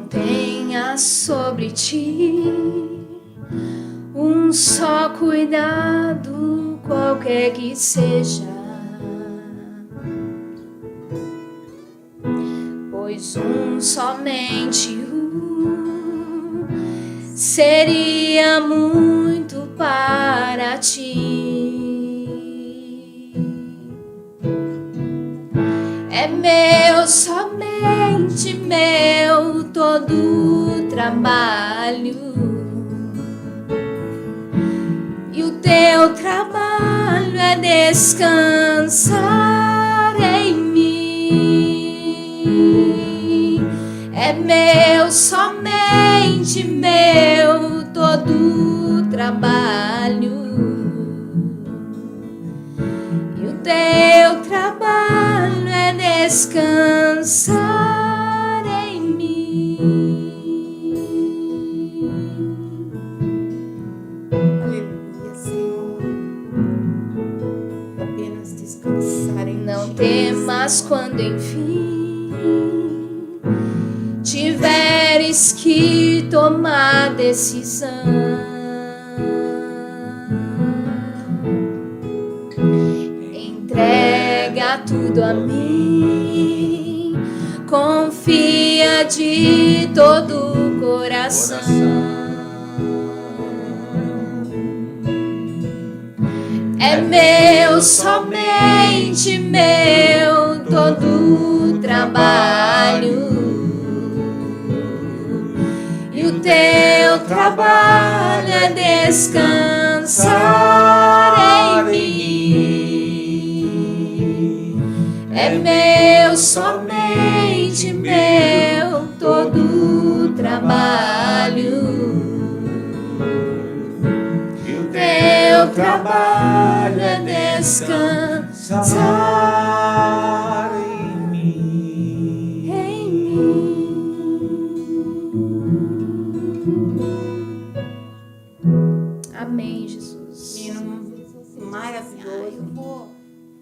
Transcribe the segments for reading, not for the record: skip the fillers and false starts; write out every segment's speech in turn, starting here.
tenha sobre ti um só cuidado, qualquer que seja, pois somente seria muito para ti. É meu, somente meu, todo o trabalho, e o teu trabalho é descansar em mim. É meu, somente meu, todo o trabalho, e o teu trabalho é descansar em mim. Aleluia, Senhor. Apenas descansar em Não ti, temas Senhor. quando enfim tiveres que tomar decisão. Entrega tudo a mim, confia de todo o coração. É meu, somente meu, todo o trabalho, e o teu trabalho é descansar em mim. É meu, somente meu, todo o trabalho, teu trabalho é descansar em mim. em mim. Amém, Jesus. Hino maravilhoso. Vou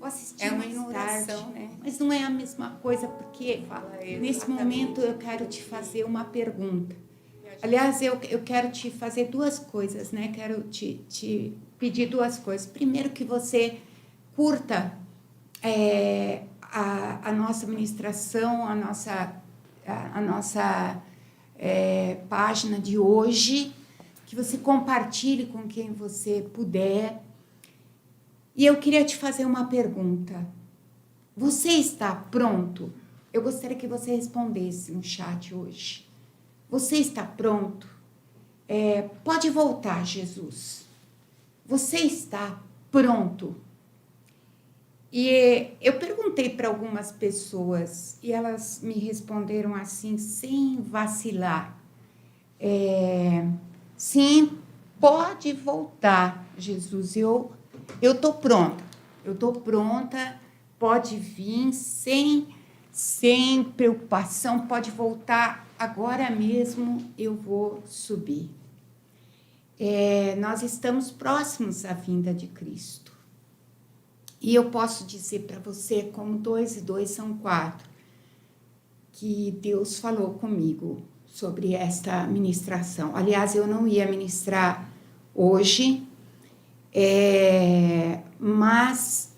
assistir É uma mais oração, tarde, né? mas não é a mesma coisa, porque nesse exatamente. momento eu quero te fazer uma pergunta. Aliás, eu quero te fazer duas coisas, né? Quero te pedir duas coisas. Primeiro, que você curta a nossa ministração, a nossa página de hoje, que você compartilhe com quem você puder. E eu queria te fazer uma pergunta. Você está pronto? Eu gostaria que você respondesse no chat hoje. Você está pronto? Pode voltar, Jesus. Você está pronto? E eu perguntei para algumas pessoas e elas me responderam assim, sem vacilar. Sim, pode voltar, Jesus. Eu estou pronta. Eu estou pronta. Pode vir sem preocupação. Pode voltar agora mesmo. Eu vou subir. Nós estamos próximos à vinda de Cristo. E eu posso dizer para você, como 2 e 2 são 4, que Deus falou comigo sobre esta ministração. Aliás, eu não ia ministrar hoje, mas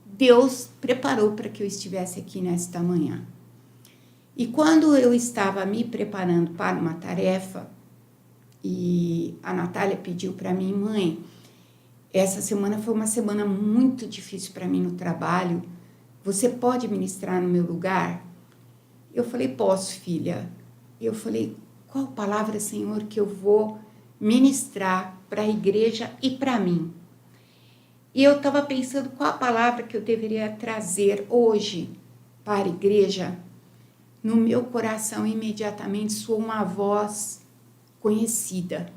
Deus preparou para que eu estivesse aqui nesta manhã. E quando eu estava me preparando para uma tarefa, e a Natália pediu para mim, mãe, essa semana foi uma semana muito difícil para mim no trabalho, você pode ministrar no meu lugar? Eu falei, posso, filha. Eu falei, qual palavra, Senhor, que eu vou ministrar para a igreja e para mim? E eu estava pensando qual a palavra que eu deveria trazer hoje para a igreja. No meu coração, imediatamente, soou uma voz conhecida,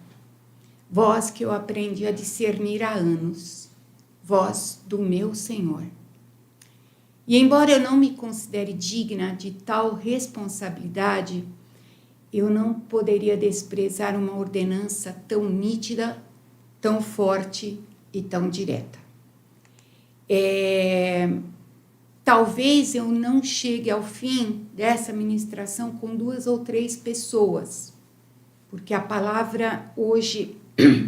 voz que eu aprendi a discernir há anos, voz do meu Senhor. E embora eu não me considere digna de tal responsabilidade, eu não poderia desprezar uma ordenança tão nítida, tão forte e tão direta. talvez eu não chegue ao fim dessa ministração com 2 ou 3 pessoas, porque a palavra hoje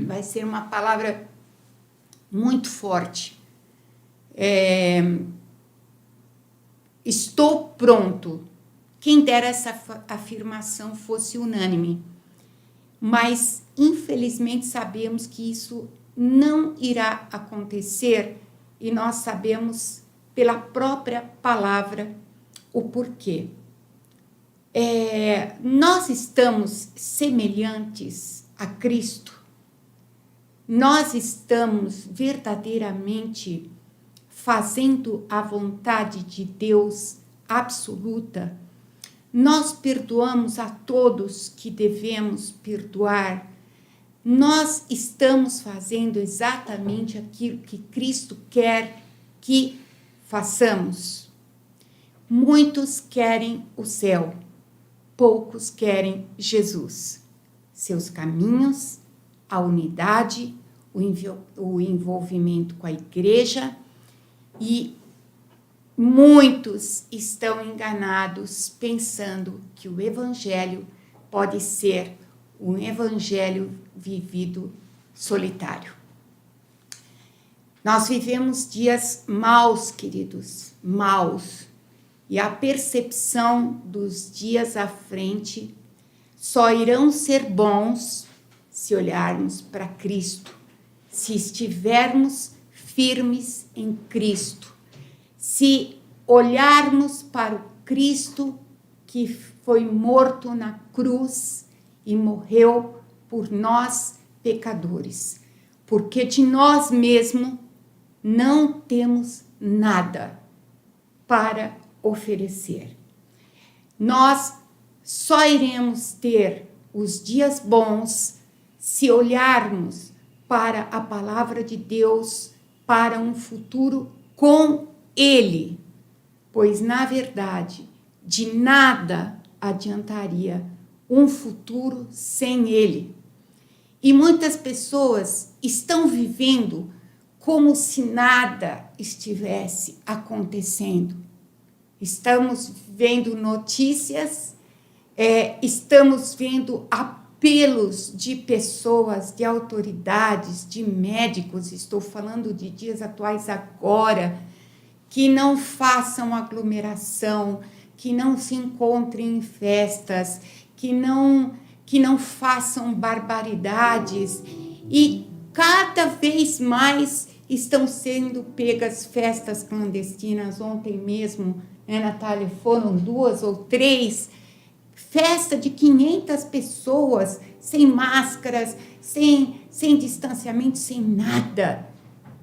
vai ser uma palavra muito forte. Estou pronto. Quem dera essa afirmação fosse unânime. Mas, infelizmente, sabemos que isso não irá acontecer e nós sabemos pela própria palavra o porquê. Nós estamos semelhantes a Cristo. Nós estamos verdadeiramente fazendo a vontade de Deus absoluta. Nós perdoamos a todos que devemos perdoar. Nós estamos fazendo exatamente aquilo que Cristo quer que façamos. Muitos querem o céu, poucos querem Jesus. Seus caminhos, a unidade, o envolvimento com a igreja, e muitos estão enganados pensando que o evangelho pode ser um evangelho vivido solitário. Nós vivemos dias maus, queridos, maus, e a percepção dos dias à frente só irão ser bons se olharmos para Cristo, se estivermos firmes em Cristo, se olharmos para o Cristo que foi morto na cruz e morreu por nós pecadores, porque de nós mesmos não temos nada para oferecer. Nós só iremos ter os dias bons se olharmos para a palavra de Deus, para um futuro com Ele, pois, na verdade, de nada adiantaria um futuro sem Ele. E muitas pessoas estão vivendo como se nada estivesse acontecendo. Estamos vendo notícias, estamos vendo apelos de pessoas, de autoridades, de médicos, estou falando de dias atuais agora, que não façam aglomeração, que não se encontrem em festas, que não façam barbaridades, e cada vez mais estão sendo pegas festas clandestinas. Ontem mesmo, Natália, foram 2 ou 3, festa de 500 pessoas, sem máscaras, sem distanciamento, sem nada,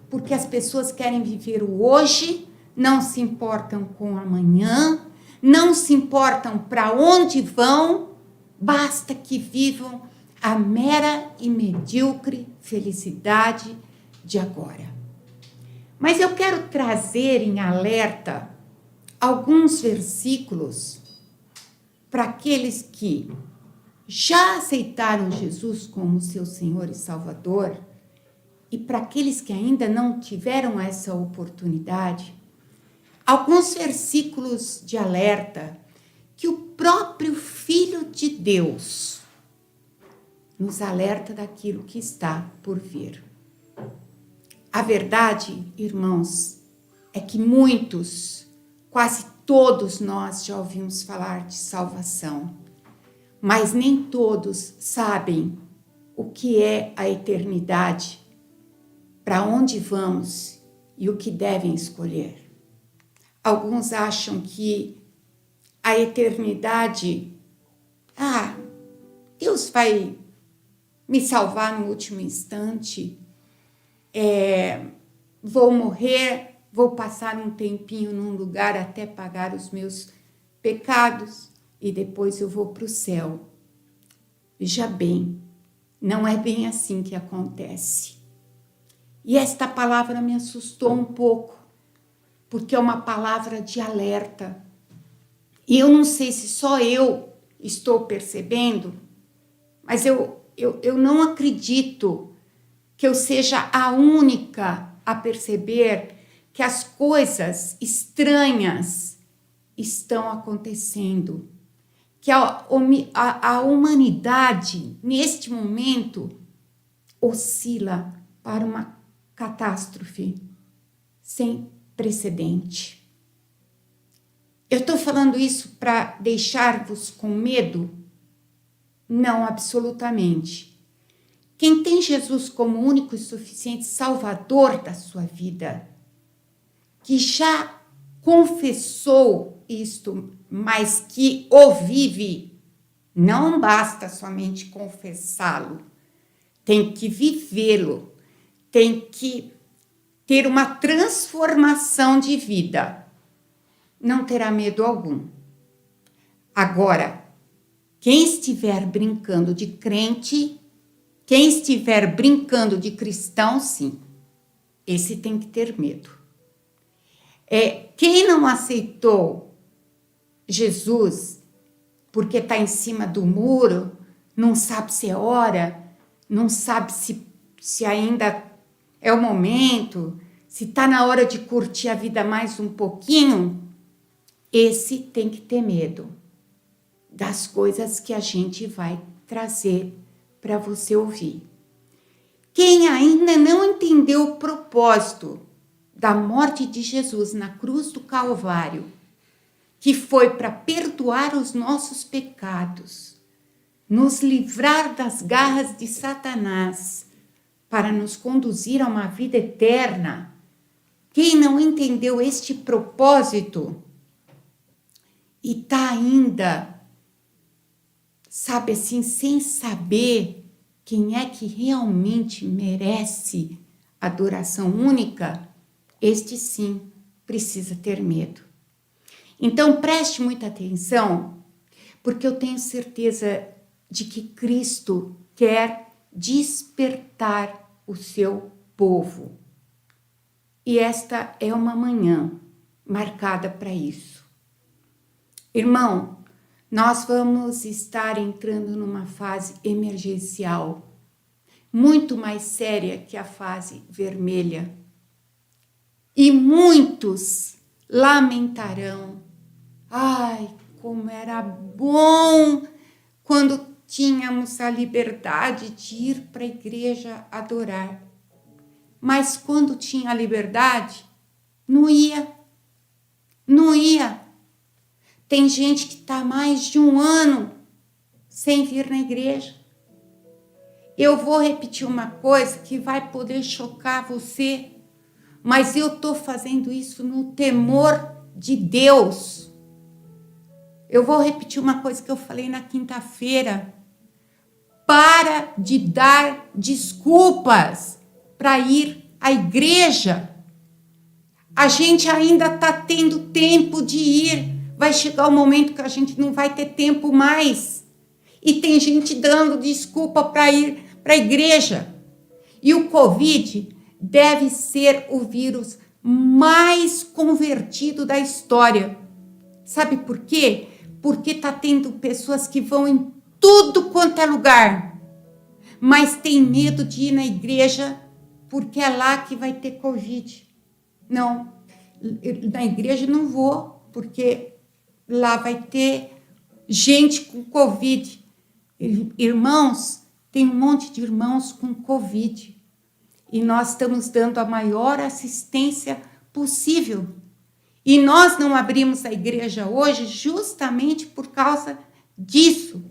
porque as pessoas querem viver o hoje, não se importam com amanhã, não se importam para onde vão, basta que vivam a mera e medíocre felicidade de agora. Mas eu quero trazer em alerta alguns versículos para aqueles que já aceitaram Jesus como seu Senhor e Salvador, e para aqueles que ainda não tiveram essa oportunidade, alguns versículos de alerta que o próprio Filho de Deus nos alerta daquilo que está por vir. A verdade, irmãos, é que muitos, quase todos nós já ouvimos falar de salvação, mas nem todos sabem o que é a eternidade, para onde vamos e o que devem escolher. Alguns acham que a eternidade, Deus vai me salvar no último instante, vou morrer, vou passar um tempinho num lugar até pagar os meus pecados e depois eu vou para o céu. Veja bem, não é bem assim que acontece. E esta palavra me assustou um pouco, porque é uma palavra de alerta. E eu não sei se só eu estou percebendo, mas eu não acredito que eu seja a única a perceber que as coisas estranhas estão acontecendo, que a humanidade, neste momento, oscila para uma catástrofe sem precedente. Eu estou falando isso para deixar-vos com medo? Não, absolutamente. Quem tem Jesus como único e suficiente Salvador da sua vida, que já confessou isto, mas que o vive, não basta somente confessá-lo, tem que vivê-lo, tem que ter uma transformação de vida. Não terá medo algum. Agora, quem estiver brincando de crente, quem estiver brincando de cristão, sim, esse tem que ter medo. Quem não aceitou Jesus porque está em cima do muro, não sabe se é hora, não sabe se ainda é o momento, se está na hora de curtir a vida mais um pouquinho, esse tem que ter medo das coisas que a gente vai trazer para você ouvir. Quem ainda não entendeu o propósito da morte de Jesus na cruz do Calvário, que foi para perdoar os nossos pecados, nos livrar das garras de Satanás, para nos conduzir a uma vida eterna. Quem não entendeu este propósito e está ainda, sabe assim, sem saber quem é que realmente merece adoração única, este sim precisa ter medo. Então preste muita atenção, porque eu tenho certeza de que Cristo quer despertar o seu povo. E esta é uma manhã marcada para isso. Irmão, nós vamos estar entrando numa fase emergencial, muito mais séria que a fase vermelha. E muitos lamentarão. Ai, como era bom quando tínhamos a liberdade de ir para a igreja adorar. Mas quando tinha a liberdade, não ia. Tem gente que está mais de um ano sem vir na igreja. Eu vou repetir uma coisa que vai poder chocar você, mas eu estou fazendo isso no temor de Deus. Eu vou repetir uma coisa que eu falei na quinta-feira. Para de dar desculpas para ir à igreja. A gente ainda está tendo tempo de ir. Vai chegar o momento que a gente não vai ter tempo mais. E tem gente dando desculpa para ir para a igreja. E o Covid deve ser o vírus mais convertido da história. Sabe por quê? Porque está tendo pessoas que vão em tudo quanto é lugar, mas tem medo de ir na igreja porque é lá que vai ter Covid. Não, na igreja não vou, porque lá vai ter gente com Covid. Irmãos, tem um monte de irmãos com Covid. E nós estamos dando a maior assistência possível. E nós não abrimos a igreja hoje justamente por causa disso.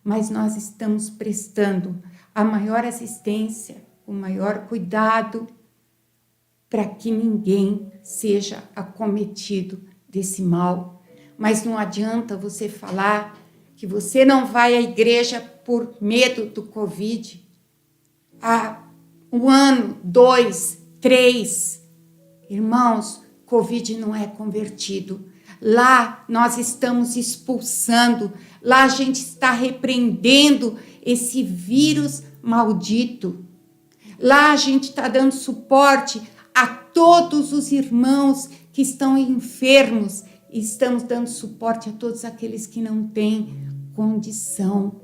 Mas nós estamos prestando a maior assistência, o maior cuidado, para que ninguém seja acometido desse mal. Mas não adianta você falar que você não vai à igreja por medo do Covid. Há 1 ano, 2, 3. Irmãos, Covid não é convertido. Lá nós estamos expulsando, lá a gente está repreendendo esse vírus maldito. Lá a gente está dando suporte a todos os irmãos que estão enfermos. E estamos dando suporte a todos aqueles que não têm condição.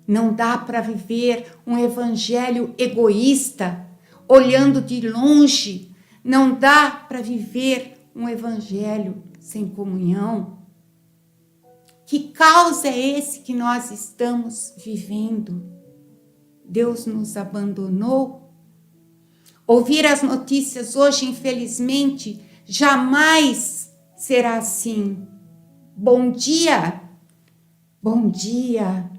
Não dá para viver um evangelho egoísta, olhando de longe. Não dá para viver um evangelho sem comunhão. Que caos é esse que nós estamos vivendo? Deus nos abandonou? Ouvir as notícias hoje, infelizmente, jamais será assim. Bom dia! Bom dia!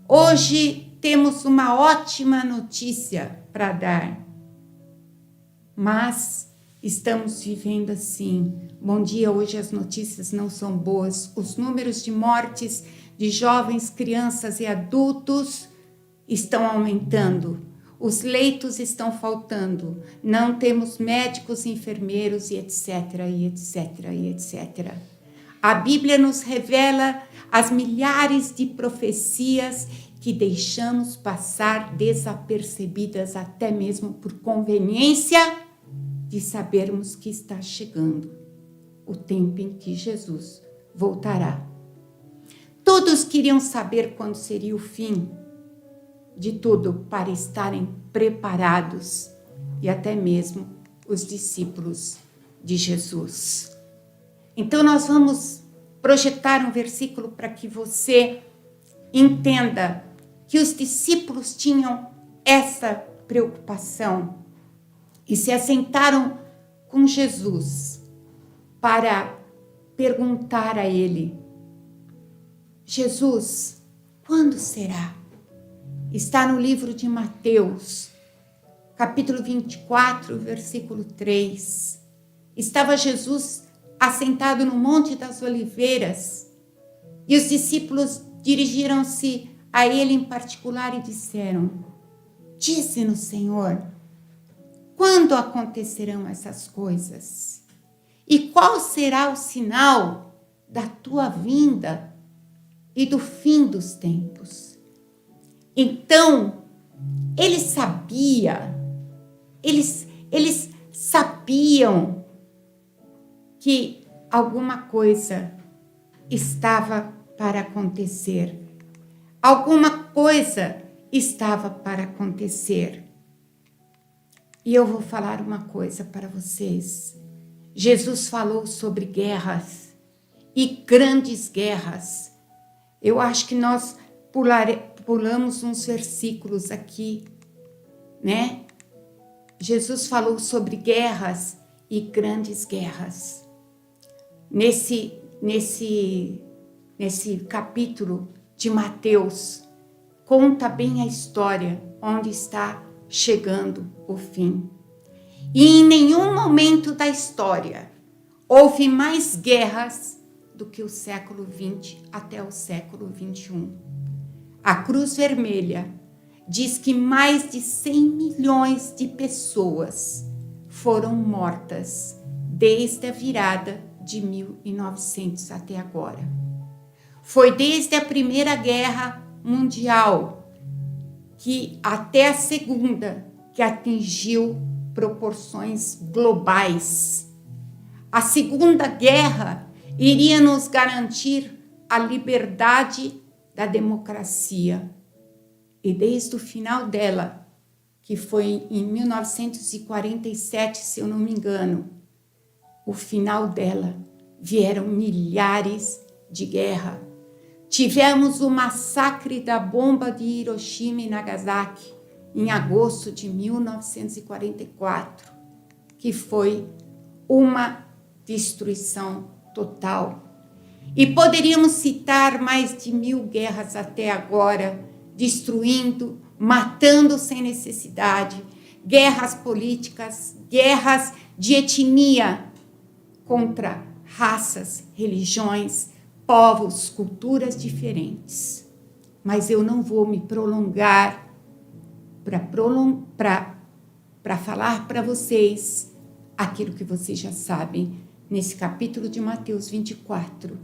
Hoje temos uma ótima notícia para dar. Mas estamos vivendo assim. Bom dia, hoje as notícias não são boas. Os números de mortes de jovens, crianças e adultos estão aumentando. Os leitos estão faltando. Não temos médicos, enfermeiros e etc, e etc, e etc. A Bíblia nos revela as milhares de profecias que deixamos passar desapercebidas até mesmo por conveniência de sabermos que está chegando o tempo em que Jesus voltará. Todos queriam saber quando seria o fim de tudo para estarem preparados, e até mesmo os discípulos de Jesus. Então nós vamos projetar um versículo para que você entenda que os discípulos tinham essa preocupação e se assentaram com Jesus para perguntar a ele: Jesus, quando será? Está no livro de Mateus, capítulo 24, versículo 3. Estava Jesus assentado no Monte das Oliveiras e os discípulos dirigiram-se a ele em particular e disseram: dize-nos, Senhor, quando acontecerão essas coisas? E qual será o sinal da tua vinda e do fim dos tempos? Então, eles sabiam que alguma coisa estava para acontecer. Alguma coisa estava para acontecer. E eu vou falar uma coisa para vocês. Jesus falou sobre guerras e grandes guerras. Eu acho que nós pulamos uns versículos aqui, né? Jesus falou sobre guerras e grandes guerras. Nesse capítulo de Mateus, conta bem a história onde está chegando o fim. E em nenhum momento da história houve mais guerras do que o século XX até o século XXI. A Cruz Vermelha diz que mais de 100 milhões de pessoas foram mortas desde a virada de 1900 até agora. Foi desde a Primeira Guerra Mundial que até a Segunda que atingiu proporções globais. A Segunda Guerra iria nos garantir a liberdade da democracia. E desde o final dela, que foi em 1947, se eu não me engano, o final dela, vieram milhares de guerras. Tivemos o massacre da bomba de Hiroshima e Nagasaki, em agosto de 1944, que foi uma destruição total. E poderíamos citar mais de 1000 guerras até agora, destruindo, matando sem necessidade, guerras políticas, guerras de etnia contra raças, religiões, povos, culturas diferentes. Mas eu não vou me prolongar para falar para vocês aquilo que vocês já sabem. Nesse capítulo de Mateus 24,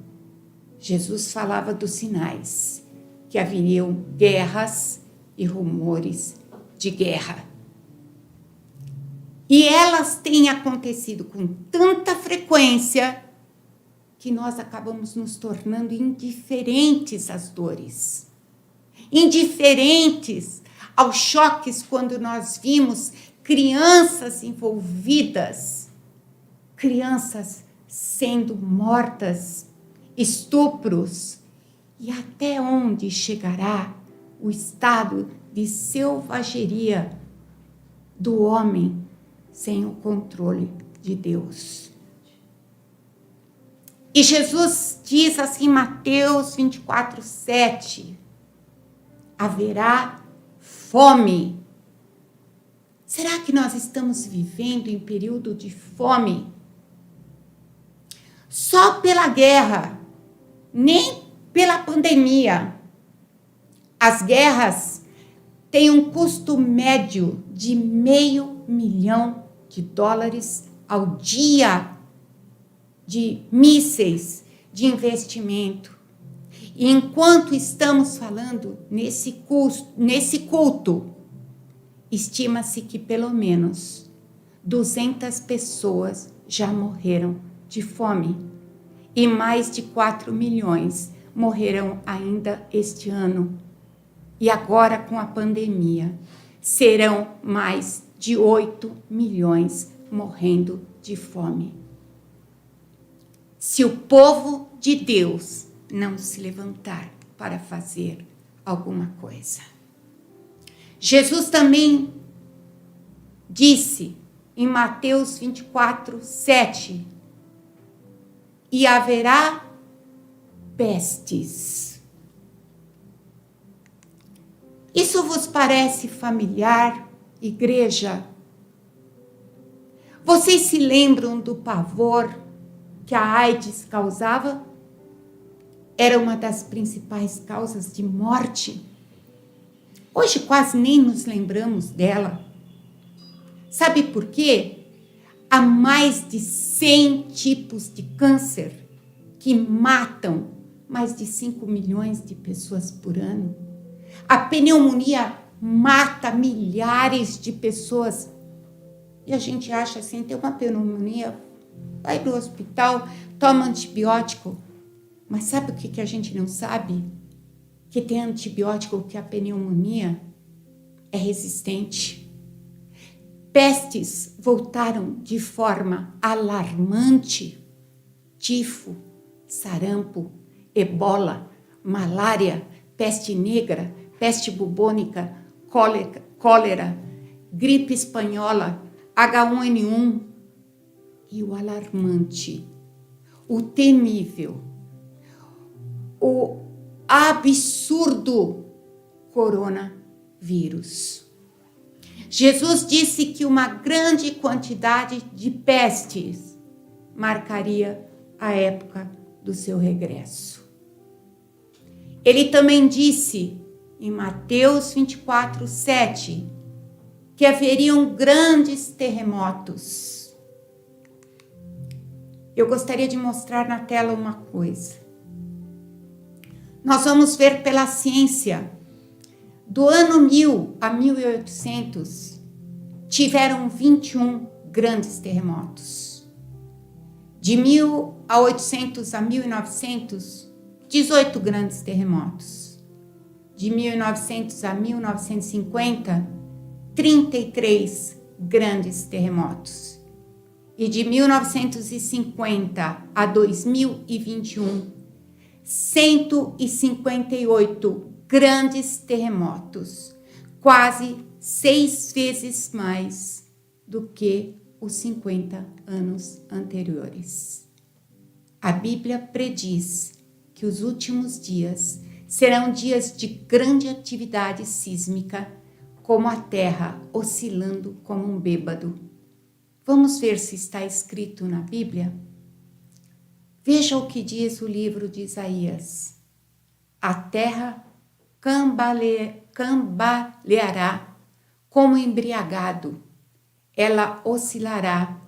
Jesus falava dos sinais, que haveriam guerras e rumores de guerra. E elas têm acontecido com tanta frequência que nós acabamos nos tornando indiferentes às dores, indiferentes aos choques quando nós vimos crianças envolvidas crianças sendo mortas, estupros, e até onde chegará o estado de selvageria do homem sem o controle de Deus. E Jesus diz assim em Mateus 24:7, haverá fome. Será que nós estamos vivendo em período de fome? Só pela guerra, nem pela pandemia. As guerras têm um custo médio de $500 milhão ao dia de mísseis, de investimento. E enquanto estamos falando nesse culto, estima-se que pelo menos 200 pessoas já morreram de fome e mais de 4 milhões morrerão ainda este ano. E agora, com a pandemia, serão mais de 8 milhões morrendo de fome. Se o povo de Deus não se levantar para fazer alguma coisa. Jesus também disse em Mateus 24:7, e haverá pestes. Isso vos parece familiar, igreja? Vocês se lembram do pavor que a AIDS causava? Era uma das principais causas de morte. Hoje quase nem nos lembramos dela. Sabe por quê? Há mais de 100 tipos de câncer que matam mais de 5 milhões de pessoas por ano. A pneumonia mata milhares de pessoas. E a gente acha assim, tem uma pneumonia, vai no hospital, toma antibiótico. Mas sabe o que a gente não sabe? Que tem antibiótico que a pneumonia é resistente. Pestes voltaram de forma alarmante. Tifo, sarampo, ebola, malária, peste negra, peste bubônica, cólera, gripe espanhola, H1N1 e o alarmante, o temível, o absurdo coronavírus. Jesus disse que uma grande quantidade de pestes marcaria a época do seu regresso. Ele também disse em Mateus 24:7 que haveriam grandes terremotos. Eu gostaria de mostrar na tela uma coisa. Nós vamos ver pela ciência. Do ano 1000 a 1800, tiveram 21 grandes terremotos. De 1800 a 1900, 18 grandes terremotos. De 1900 a 1950, 33 grandes terremotos. E de 1950 a 2021, 158 grandes terremotos, quase 6 vezes mais do que os 50 anos anteriores. A Bíblia prediz que os últimos dias serão dias de grande atividade sísmica, como a terra oscilando como um bêbado. Vamos ver se está escrito na Bíblia? Veja o que diz o livro de Isaías. A terra cambaleará como embriagado, ela oscilará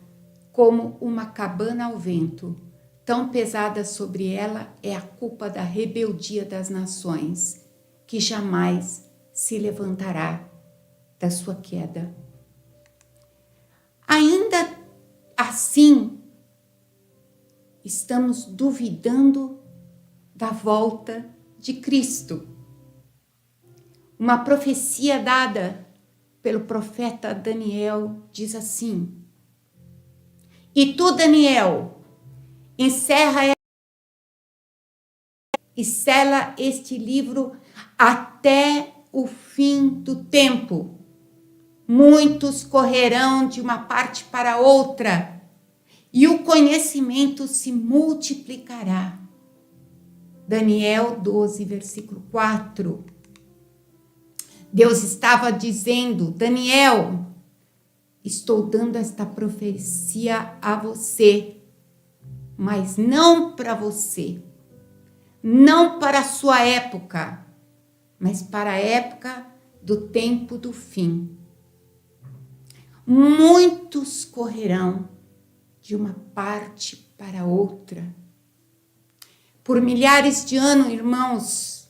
como uma cabana ao vento. Tão pesada sobre ela é a culpa da rebeldia das nações, que jamais se levantará da sua queda. Ainda assim, estamos duvidando da volta de Cristo. Uma profecia dada pelo profeta Daniel diz assim: E tu, Daniel, encerra e sela este livro até o fim do tempo. Muitos correrão de uma parte para outra, e o conhecimento se multiplicará. Daniel 12, versículo 4. Deus estava dizendo: Daniel, estou dando esta profecia a você, mas não para você, não para a sua época, mas para a época do tempo do fim. Muitos correrão de uma parte para outra. Por milhares de anos, irmãos,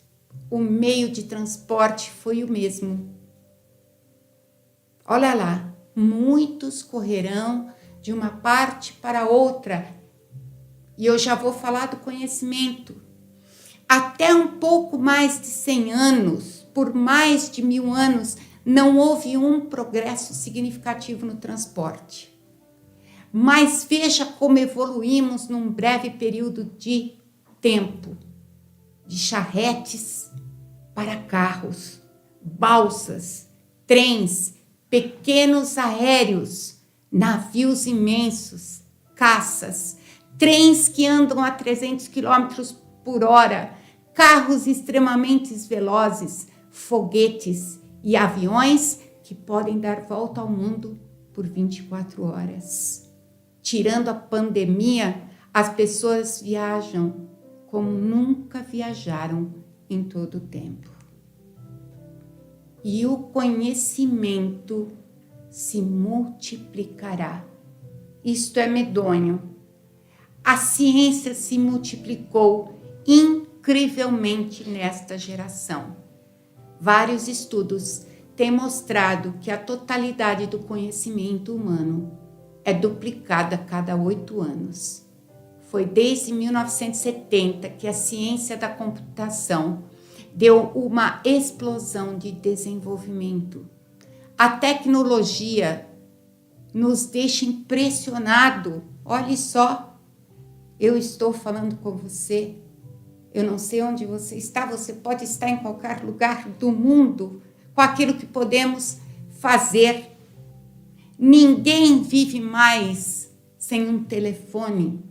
o meio de transporte foi o mesmo. Olha lá, muitos correrão de uma parte para outra. E eu já vou falar do conhecimento. Até um pouco mais de 100 anos, por mais de 1000 anos, não houve um progresso significativo no transporte. Mas veja como evoluímos num breve período de tempo. De charretes para carros, balsas, trens, pequenos aéreos, navios imensos, caças, trens que andam a 300 km por hora, carros extremamente velozes, foguetes e aviões que podem dar volta ao mundo por 24 horas. Tirando a pandemia, as pessoas viajam como nunca viajaram em todo o tempo. E o conhecimento se multiplicará. Isto é medonho. A ciência se multiplicou incrivelmente nesta geração. Vários estudos têm mostrado que a totalidade do conhecimento humano é duplicada a cada 8 anos. Foi desde 1970 que a ciência da computação deu uma explosão de desenvolvimento. A tecnologia nos deixa impressionado. Olhe só, eu estou falando com você. Eu não sei onde você está, você pode estar em qualquer lugar do mundo com aquilo que podemos fazer. Ninguém vive mais sem um telefone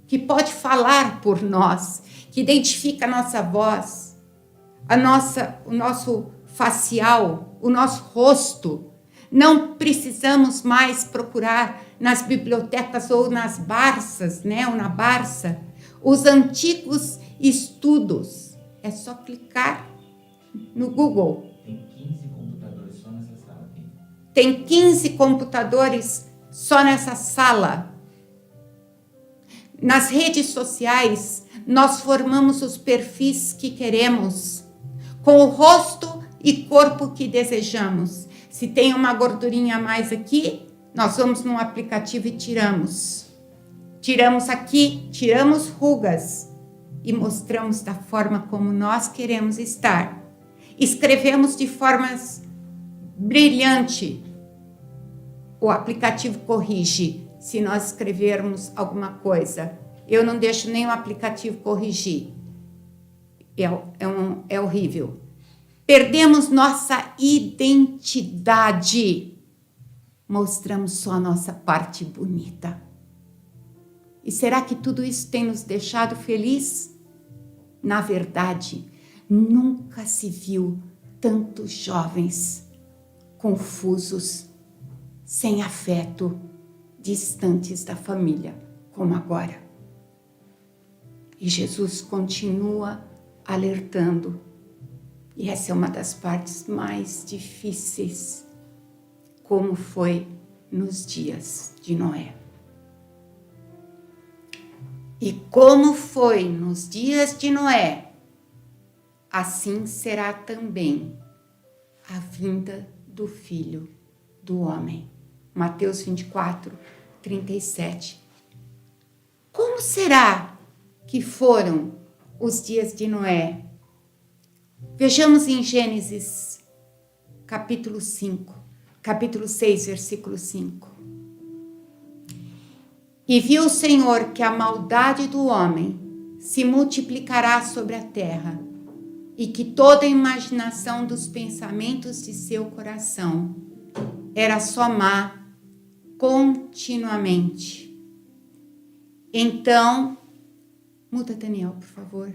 que pode falar por nós, que identifica a nossa voz, o nosso facial, o nosso rosto. Não precisamos mais procurar nas bibliotecas ou nas Barças, ou na Barça, os antigos estudos. É só clicar no Google. Tem 15 computadores só nessa sala aqui. Tem 15 computadores só nessa sala. Nas redes sociais, nós formamos os perfis que queremos, com o rosto e corpo que desejamos. Se tem uma gordurinha a mais aqui, nós vamos num aplicativo e tiramos. Tiramos aqui, tiramos rugas e mostramos da forma como nós queremos estar. Escrevemos de forma brilhante. O aplicativo corrige se nós escrevermos alguma coisa. Eu não deixo nem o aplicativo corrigir. É horrível. Perdemos nossa identidade. Mostramos só a nossa parte bonita. E será que tudo isso tem nos deixado feliz? Na verdade, nunca se viu tantos jovens confusos, sem afeto, distantes da família, como agora. E Jesus continua alertando. E essa é uma das partes mais difíceis, como foi nos dias de Noé. E como foi nos dias de Noé, assim será também a vinda do Filho do Homem. Mateus 24, 37. Como será que foram os dias de Noé? Vejamos em Gênesis, capítulo 6, versículo 5. E viu o Senhor que a maldade do homem se multiplicará sobre a terra, e que toda a imaginação dos pensamentos de seu coração era só má continuamente. Então, muda Daniel, por favor.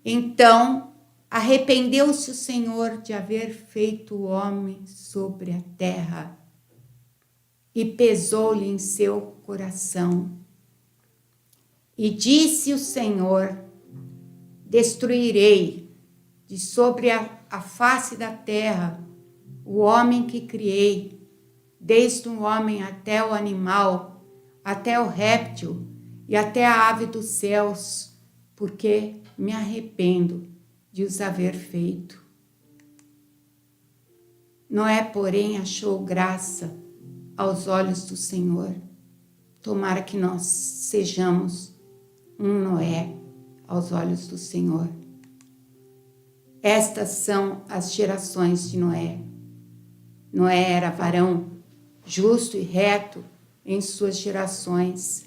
Então, arrependeu-se o Senhor de haver feito o homem sobre a terra, e pesou-lhe em seu coração. E disse o Senhor: destruirei de sobre a face da terra o homem que criei, desde o homem até o animal, até o réptil e até a ave dos céus, porque me arrependo de os haver feito. Noé, porém, achou graça aos olhos do Senhor. Tomara que nós sejamos um Noé aos olhos do Senhor. Estas são as gerações de Noé. Noé era varão justo e reto em suas gerações.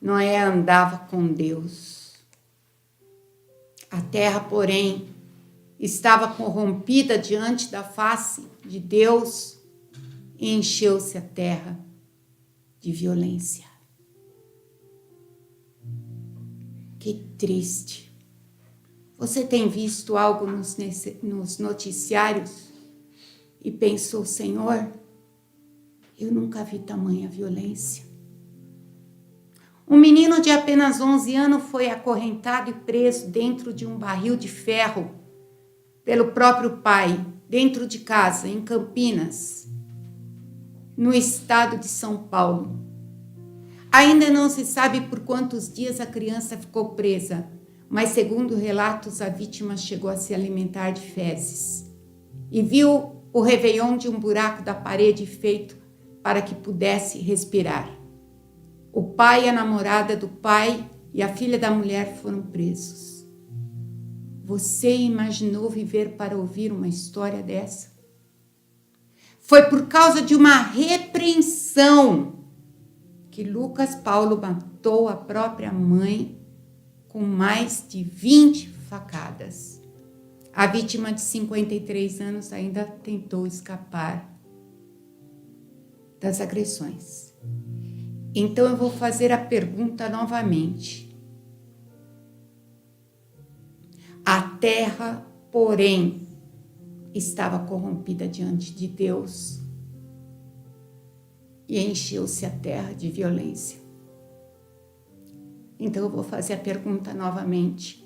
Noé andava com Deus. A terra, porém, estava corrompida diante da face de Deus, e encheu-se a terra de violência. Que triste. Você tem visto algo nos noticiários e pensou: Senhor, eu nunca vi tamanha violência. Um menino de apenas 11 anos foi acorrentado e preso dentro de um barril de ferro pelo próprio pai, dentro de casa, em Campinas, no estado de São Paulo. Ainda não se sabe por quantos dias a criança ficou presa, mas segundo relatos, a vítima chegou a se alimentar de fezes e viu o réveillon de um buraco da parede feito para que pudesse respirar. O pai, a namorada do pai e a filha da mulher foram presos. Você imaginou viver para ouvir uma história dessa? Foi por causa de uma repreensão que Lucas Paulo matou a própria mãe com mais de 20 facadas. A vítima de 53 anos ainda tentou escapar das agressões. Então eu vou fazer a pergunta novamente. A terra, porém, estava corrompida diante de Deus e encheu-se a terra de violência. Então eu vou fazer a pergunta novamente.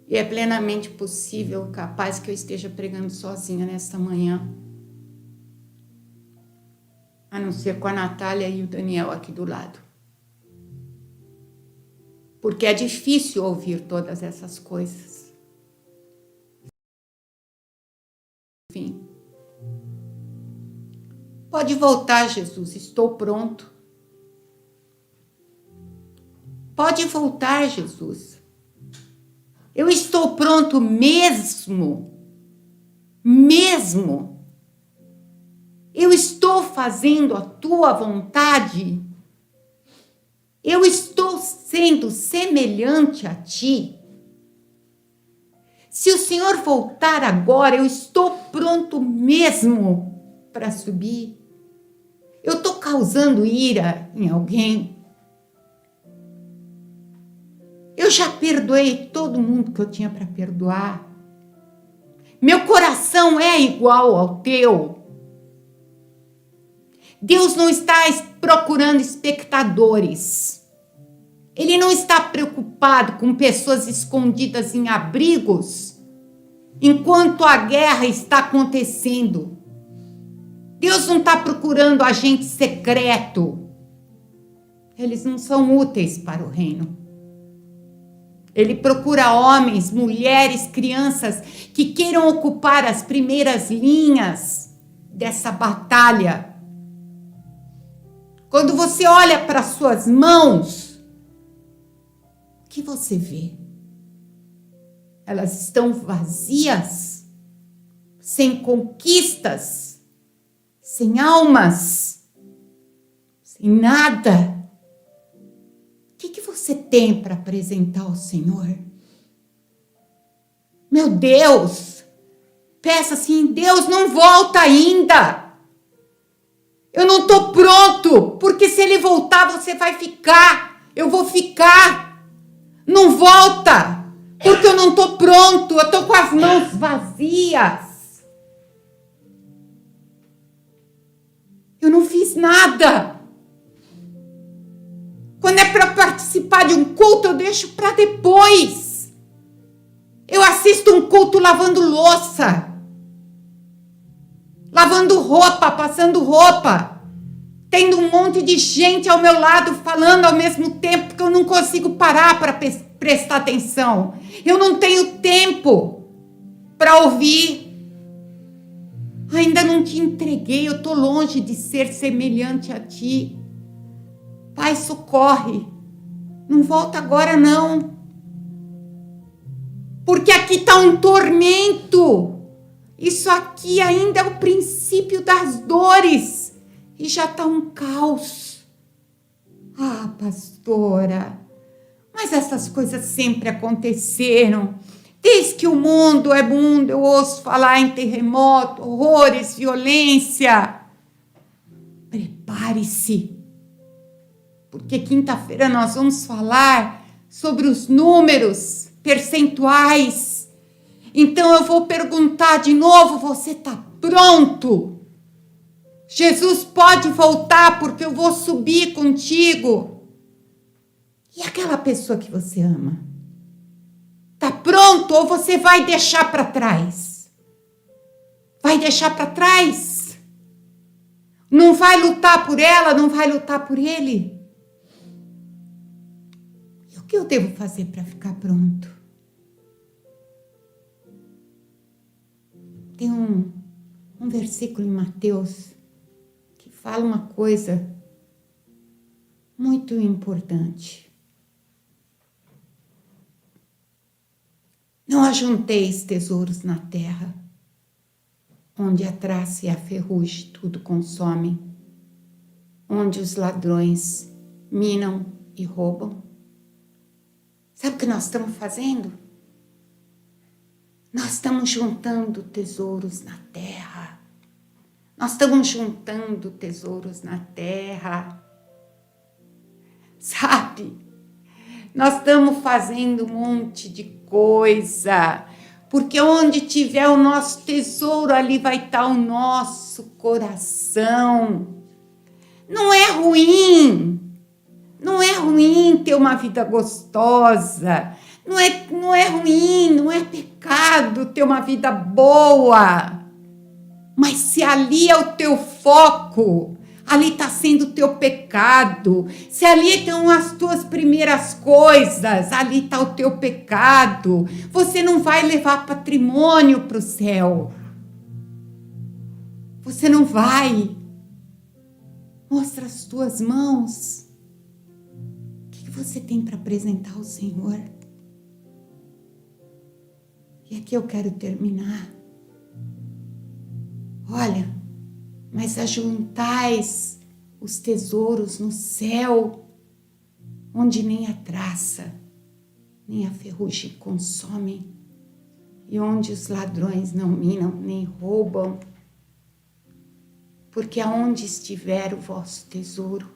E é plenamente possível, capaz que eu esteja pregando sozinha nesta manhã, a não ser com a Natália e o Daniel aqui do lado. Porque é difícil ouvir todas essas coisas. Enfim. Pode voltar, Jesus, estou pronto. Pode voltar, Jesus. Eu estou pronto mesmo. Mesmo. Eu estou fazendo a tua vontade. Eu estou sendo semelhante a ti. Se o Senhor voltar agora, eu estou pronto mesmo para subir. Eu estou causando ira em alguém. Eu já perdoei todo mundo que eu tinha para perdoar. Meu coração é igual ao teu. Deus não está procurando espectadores. Ele não está preocupado com pessoas escondidas em abrigos enquanto a guerra está acontecendo. Deus não está procurando agente secreto. Eles não são úteis para o reino. Ele procura homens, mulheres, crianças que queiram ocupar as primeiras linhas dessa batalha. Quando você olha para suas mãos, o que você vê? Elas estão vazias, sem conquistas, sem almas. em nada. O que você tem para apresentar ao Senhor? Meu Deus, peça assim, Deus, não volta ainda. Eu não estou pronto, porque se ele voltar, você vai ficar. Eu vou ficar. Não volta, porque eu não estou pronto, eu estou com as mãos vazias. Eu não fiz nada. Quando é para participar de um culto, eu deixo para depois. Eu assisto um culto lavando louça, lavando roupa, passando roupa, tendo um monte de gente ao meu lado falando ao mesmo tempo que eu não consigo parar para prestar atenção. Eu não tenho tempo para ouvir. Ainda não te entreguei, eu estou longe de ser semelhante a ti. Pai, socorre. Não volta agora, não. Porque aqui está um tormento. Isso aqui ainda é o princípio das dores. E já está um caos. Ah, pastora, mas essas coisas sempre aconteceram. Desde que o mundo é mundo, eu ouço falar em terremoto, horrores, violência. Prepare-se. Porque quinta-feira nós vamos falar sobre os números percentuais. Então eu vou perguntar de novo, você está pronto? Jesus pode voltar porque eu vou subir contigo. E aquela pessoa que você ama? Está pronto ou você vai deixar para trás? Vai deixar para trás? Não vai lutar por ela, não vai lutar por ele? O que eu devo fazer para ficar pronto? Tem um versículo em Mateus que fala uma coisa muito importante. Não ajunteis tesouros na terra, onde a traça e a ferrugem tudo consomem, onde os ladrões minam e roubam. Sabe o que nós estamos fazendo? Nós estamos juntando tesouros na terra. Nós estamos juntando tesouros na terra. Sabe? Nós estamos fazendo um monte de coisa. Porque onde tiver o nosso tesouro, ali vai estar o nosso coração. Não é ruim. Não é ruim ter uma vida gostosa. Não é ruim, não é pecado ter uma vida boa. Mas se ali é o teu foco, ali está sendo o teu pecado. Se ali estão as tuas primeiras coisas, ali está o teu pecado. Você não vai levar patrimônio para o céu. Você não vai. Mostra as tuas mãos. O que você tem para apresentar ao Senhor? E aqui eu quero terminar. Olha, mas ajuntais os tesouros no céu, onde nem a traça, nem a ferrugem consomem, e onde os ladrões não minam, nem roubam. Porque aonde estiver o vosso tesouro,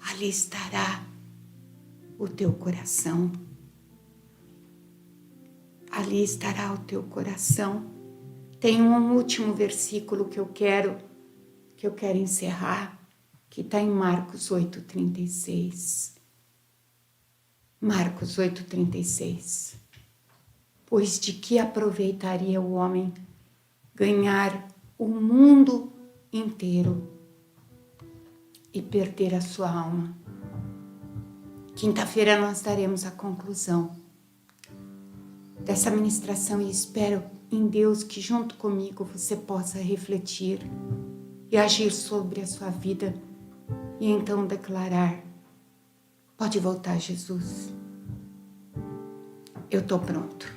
ali estará o teu coração. Ali estará o teu coração. Tem um último versículo que eu quero encerrar, que está em Marcos 8,36. Marcos 8,36. Pois de que aproveitaria o homem ganhar o mundo inteiro e perder a sua alma? Quinta-feira nós daremos a conclusão dessa ministração e espero em Deus que junto comigo você possa refletir e agir sobre a sua vida e então declarar: pode voltar, Jesus. Eu estou pronto.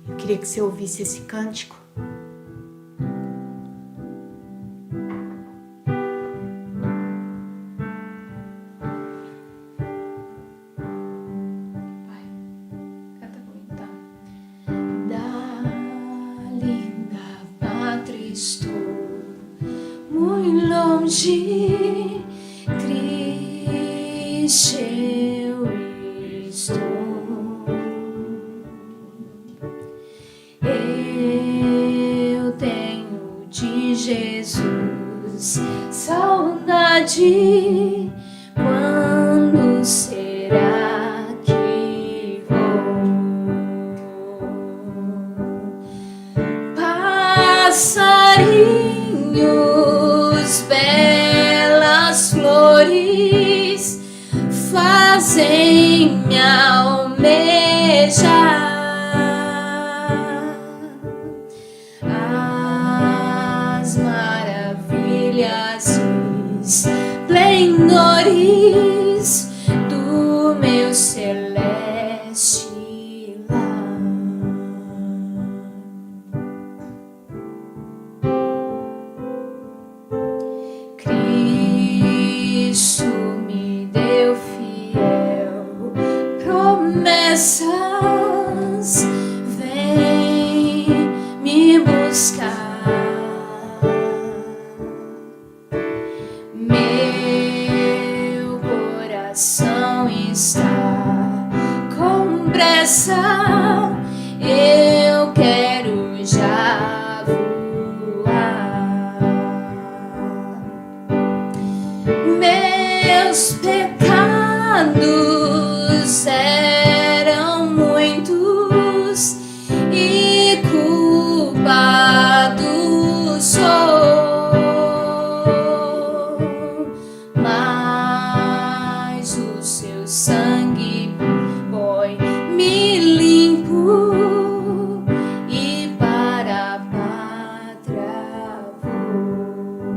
Eu queria que você ouvisse esse cântico estou muito longe, triste eu estou. Eu tenho de Jesus saudade. Quando será que vou? Passarinhos, belas flores fazem-me almejar as maravilhas e esplendores do meu celeste lar. Cristo me deu fiel promessas, vem me buscar. Meu coração está com pressa, eu quero já voar. Meus pecados eram muitos e culpado sou, mas o seu sangue, boy, me limpo e para a pátria vou.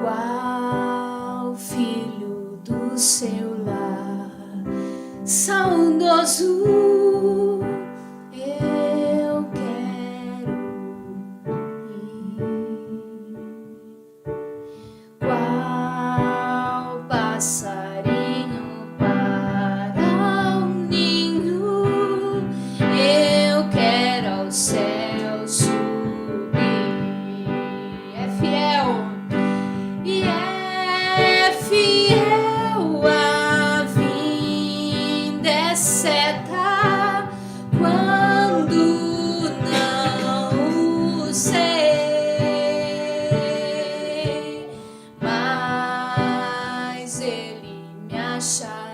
Qual filho do seu lar saudoso eu quero ir. Qual passarinho para o ninho eu quero ao céu subir. É fiel e é fiel, a vinda é certa quando não o sei, mas ele me achará.